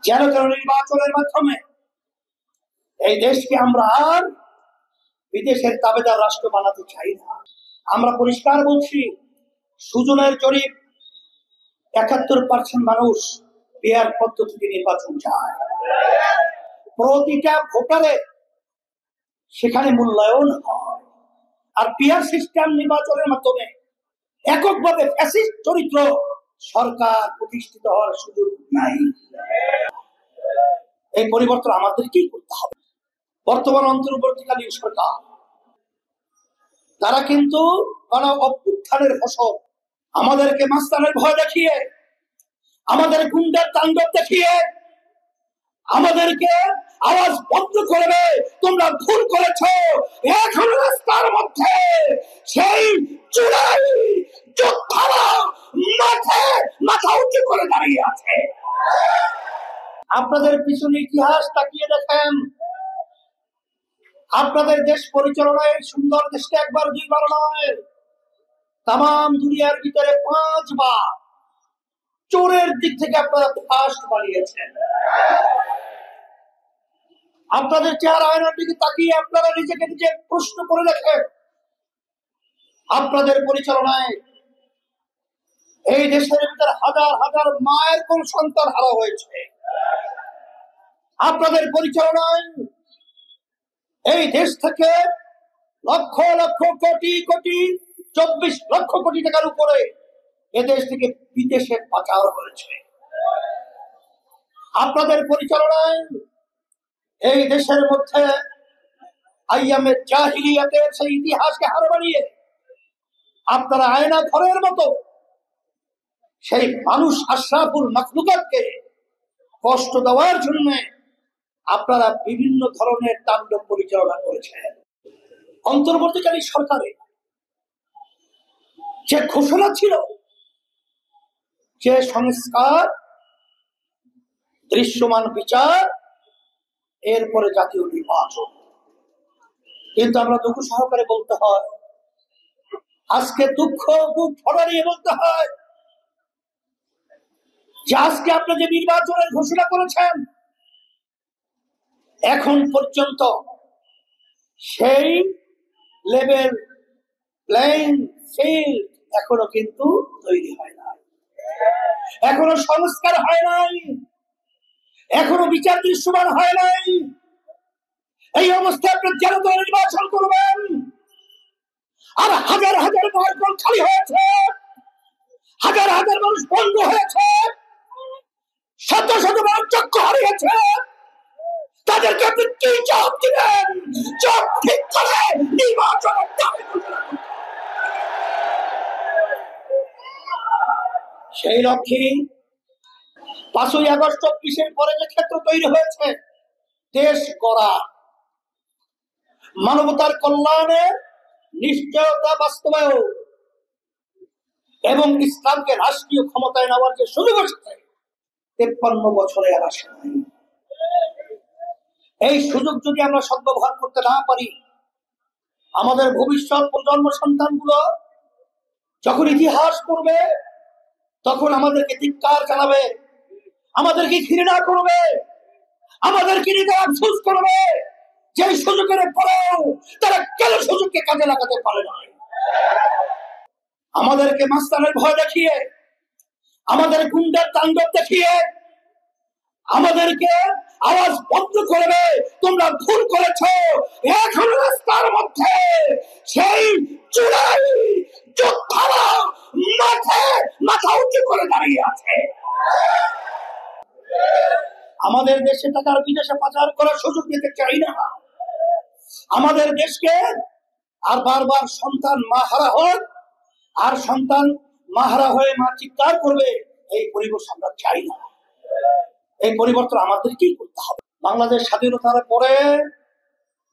যেন যেন নির্বাচনের মাধ্যমে এই দেশকে আমরা আর বিদেশের দাবেদার রাষ্ট্র বানাতে চাই না। আমরা পরিষ্কার বলছি, সুজনের জরিপ ৭১% মানুষ পিআর পদ্ধতিতে নির্বাচন চায়। প্রতিটা ভোটারে সেখানে মূল্যায়ন হয়। আর পিআর সিস্টেম নির্বাচনের মাধ্যমে এককভাবে ফ্যাসিস্ট চরিত্র সরকার প্রতিষ্ঠিত হওয়ার সুযোগ নাই। এই পরিবর্তন আমাদেরকেই করতে হবে। বর্তমান অন্তর্বর্তীকালীন সরকার তারা কিন্তু গণ অভ্যুত্থানের ফসল আমাদেরকে মাস্তানের ভয় দেখিয়ে, আমাদের গুন্ডার তাণ্ডব দেখিয়ে আমাদেরকে আওয়াজ বন্ধ করবে, তোমরা ভুল করেছ। এখন রাস্তার মধ্যে সেই চূড়াই যোদ্ধারা মাঠে মাথা উঁচু করে দাঁড়িয়ে আছে। আপনাদের পিছনে ইতিহাস তাকিয়ে দেখেন, আপনাদের দেশ পরিচালনায় সুন্দর দেশকে একবার দুইবার নয়, তাম দুনিয়ার ভিতরে 5 বার চোরের দিক থেকে আপনারা ফার্স্ট বানিয়েছেন। আপনাদের চেহারা আয়নার দিকে তাকিয়ে আপনারা নিজেকে নিজে প্রশ্ন করে দেখেন, আপনাদের পরিচালনায় এই দেশের ভিতরে হাজার হাজার মায়ের কোন সন্তান হারা হয়েছে। আপনাদের পরিচালনায় এই দেশ থেকে লক্ষ লক্ষ কোটি কোটি 24 লক্ষ কোটি টাকার উপরে এদেশ থেকে বিদেশে পাচার হয়েছে। আপনাদের পরিচালনায় এই দেশের মধ্যে আইয়ামে জাহিলিয়াতের সেই ইতিহাসকে হার বানিয়ে আপনারা আয়না ঘরের মতো সেই মানুষ আশরাফুল মাখলুকাতকে কষ্ট দেওয়ার জন্য আপনারা বিভিন্ন ধরনের তাণ্ডব পরিচালনা করেছেন। অন্তর্বর্তীকালীন সরকারে যে ঘোষণা ছিল যে সংস্কার, দৃশ্যমান বিচার, এরপরে জাতীয় নির্বাচন, কিন্তু আমরা দুঃখ সহকারে বলতে হয়, আজকে দুঃখ বুক ভরা নিয়ে বলতে হয় যে আজকে আপনি যে নির্বাচনের ঘোষণা করেছেন এখন পর্যন্ত সেই লেভেল প্লেইং ফিল্ড এখনো কিন্তু তৈরি হয় নাই, এখনো সংস্কার হয় নাই, এখনো বিচার দৃশ্যমান হয় নাই। এই অবস্থায় আপনি জনতা নির্বাচন করবেন আর হাজার হাজার মার্কল খালি হয়েছে, হাজার হাজার মানুষ বন্ধ হয়েছে, শত শত মানুষ চক্ষু হারিয়েছে, তাদেরকে আপনি কি জবাব দিবেন? চোখ ঠিক করে নির্বাচনের দাবি করবেন। সেই লক্ষ্যে 5ই আগস্ট 24-এর পরে যে ক্ষেত্র তৈরি হয়েছে দেশ গড়া, মানবতার কল্যাণের নিশ্চয়তা বাস্তবায়ন এবং ইসলামকে রাষ্ট্রীয় ক্ষমতায় নেওয়ার যে সুযোগ এসেছে 53 বছরে আর আসে নাই। এই সুযোগ যদি আমরা সদ্ব্যবহার করতে না পারি, আমাদের ভবিষ্যৎ প্রজন্ম সন্তানগুলো যখন ইতিহাস পড়বে তখন আমাদেরকে ধিক্কার জানাবে, আমাদেরকে ঘৃণা করবে, আমাদেরকে নিয়ে আফসোস করবে যে সুযোগের পরেও তারা কেন সুযোগকে কাজে লাগাতে পারে না। আমাদেরকে মাস্তানের ভয় দেখিয়ে, আমাদের গুন্ডার তাণ্ডব দেখিয়ে আমাদেরকে আওয়াজ বন্ধ করবে, তোমরা ভুল করেছ। এখন রাস্তার মধ্যে সেই চূড়াই যোদ্ধারা মাঠে মাথা উঁচু করে দাঁড়িয়ে আছে। আমাদের দেশে টাকার বিদেশে পাচার করার সুযোগ দিতে চাই না। আমাদের দেশকে আর বারবার সন্তান মাহারা হোক, আর সন্তান মাহারা হয়ে মা চিৎকার করবে, এই পরিবেশ আমরা চাই না। এই পরিবর্তন আমাদেরকেই করতে হবে। বাংলাদেশ স্বাধীনতার পরে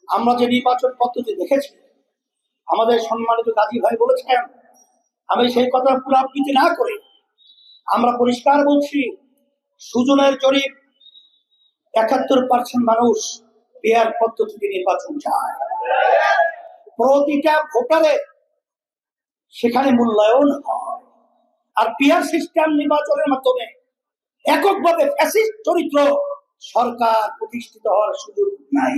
আমরা যে নির্বাচন পদ্ধতি দেখেছি, আমাদের সম্মানিত গাজী ভাই বলেছেন, আমি সেই কথা পুনরাবৃত্তি না করে আমরা পরিষ্কার বলছি, সুজনের জরিপ ৭১% মানুষ পিআর পদ্ধতিতে নির্বাচন চায়। প্রতিটা ভোটারে সেখানে মূল্যায়ন হয়। আর পিআর সিস্টেম নির্বাচনের মাধ্যমে এককভাবে ফ্যাসিস্ট চরিত্র সরকার প্রতিষ্ঠিত হওয়ার সুযোগ নাই।